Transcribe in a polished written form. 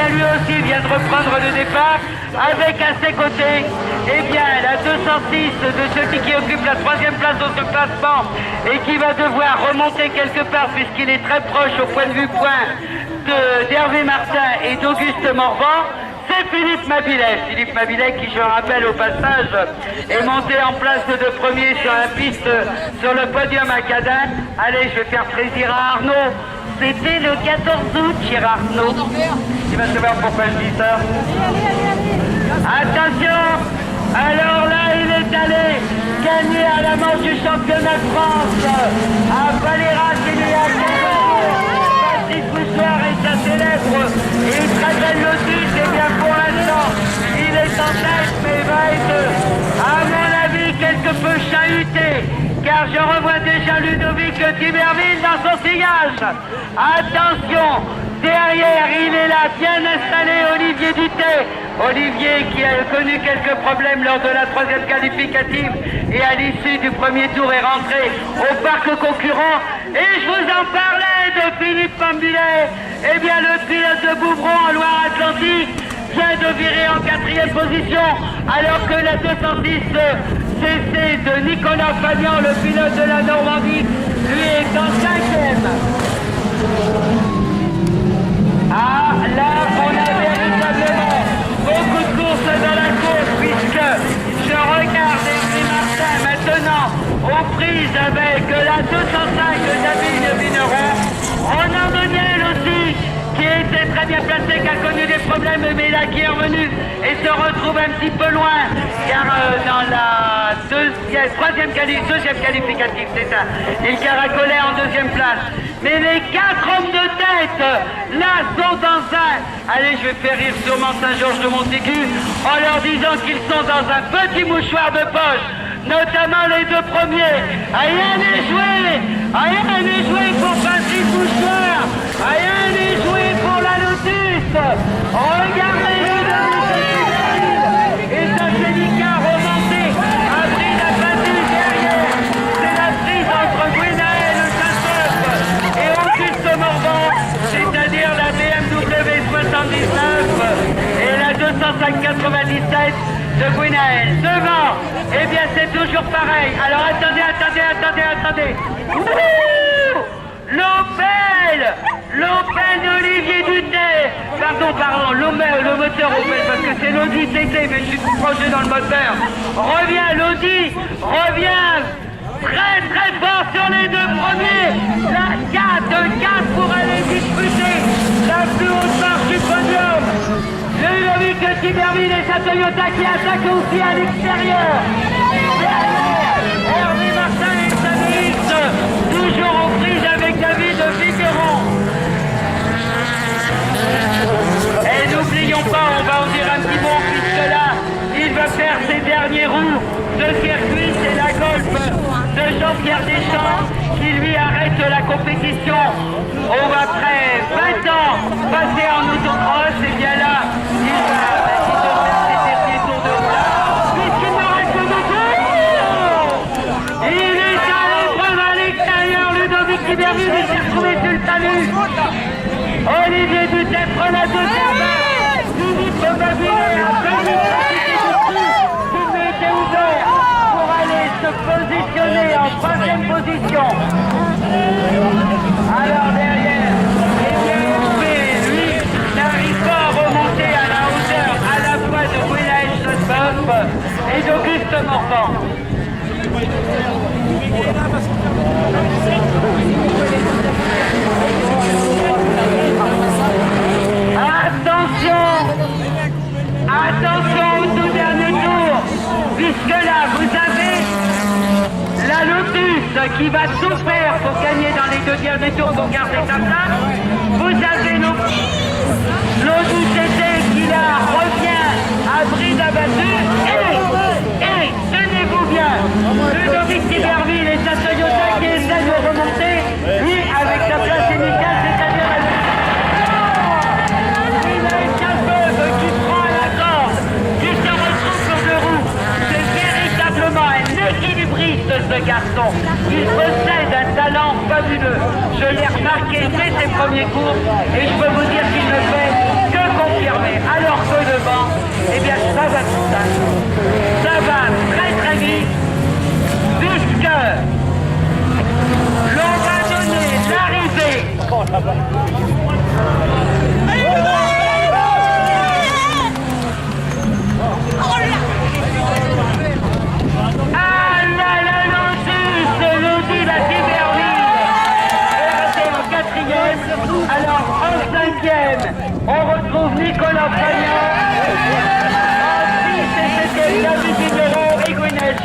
bien, lui aussi vient de reprendre le départ avec à ses côtés, eh bien, la 206 de celui qui occupe la 3e place dans ce classement et qui va devoir remonter quelque part puisqu'il est très proche au point de vue point d'Hervé Martin et d'Auguste Morvan. C'est Philippe Mabillet. Philippe Mabillet qui, je rappelle au passage, est monté en place de premier sur la piste, sur le podium à Cadin. Allez, je vais faire plaisir à Arnaud. C'était le 14 août, cher Arnaud. Tu vas savoir pourquoi je dis ça. Attention. Alors là, il est allé gagner à la manche du championnat de France à Valéras, il y a quelques jours. Patrick Poussoir et sa célèbre et très belle lotus. Et bien pour l'instant, il est en tête, mais il va être, à mon avis, quelque peu chahuté. Car je revois déjà Ludovic Tiberville dans son sillage. Attention, derrière, il est là, bien installé, Olivier Duthé. Olivier qui a connu quelques problèmes lors de la 3e qualificative et à l'issue du premier tour est rentré au parc concurrent. Et je vous en parlais de Philippe Mabillet. Eh bien, le pilote de Bouvron en Loire-Atlantique vient de virer en 4e position alors que la 206 CC de Nicolas Fabian, le pilote de la Normandie, lui est en 5e. Ah, là, on a véritablement beaucoup de courses dans la course puisque je regarde Hervé Martin maintenant aux prises avec la 205 de David Vineron. Ronan Daniel aussi qui était très bien placé, qui a connu des problèmes mais là qui est revenu et se retrouve un petit peu loin car dans la deuxième qualificative, c'est ça, il caracolait en 2e place. Mais les 4 hommes de tête, là, sont dans un... Allez, je vais faire rire sûrement Saint-Georges de Montaigu en leur disant qu'ils sont dans un petit mouchoir de poche, notamment les 2 premiers. Rien n'est joué pour Patrick Mouchoir, rien n'est joué pour la Lotus. Regardez-le et ça c'est Nicard remonté, un prix d'un battu derrière. C'est la prise entre Gwenaël, le 59 et Auguste Morvan, c'est-à-dire la BMW 79 et la 205-97 de Gwenaël. Devant, eh bien c'est toujours pareil. Alors attendez. L'Opel d'Olivier Duthé. Pardon, le moteur Opel, parce que c'est l'Audi TT, mais je suis trop proche dans le moteur. L'Audi revient très fort sur les 2 premiers. La 4 pour aller disputer la plus haute marche du podium. Ludovic Tiberville et sa Toyota qui attaque aussi à l'extérieur. Hervé Martin et sa VX, toujours en prise avec David Vigeron. Et n'oublions pas, on va en dire un petit mot puisque là, il va faire ses derniers roues de circuit, c'est la Golf de Jean-Pierre Deschamps qui lui arrête la compétition. On va après 20 ans passer en autocross, et bien là, il va faire ses derniers tours de roue. Puisqu'il ne reste que 2 tours, il est à l'épreuve à l'extérieur, Ludovic Tiberville, il s'est retrouvé sur le talus. Olivier Duthé prend la 2e place. Philippe Mabillet a permis qu'il était ouvert pour aller se positionner en 3e position. Alors derrière, Hervé, lui, n'arrive pas à remonter à la hauteur à la fois de Gwenaël Chosboff et d'Auguste Morvan. Attention au tout dernier tour, puisque là vous avez la Lotus qui va tout faire pour gagner dans les 2 derniers tours pour garder sa place. Vous avez l'Audi TT qui là revient à bride abattue et tenez-vous bien, Ludovic Tiberville et sa Toyota qui essaie de remonter, lui avec sa place initiale, c'est-à-dire ce garçon. Il possède un talent fabuleux. Je l'ai remarqué dès ses premiers cours et je peux vous dire qu'il ne fait que confiance Champagnat. Ensuite, c'était David Vigneron et Gwyneth.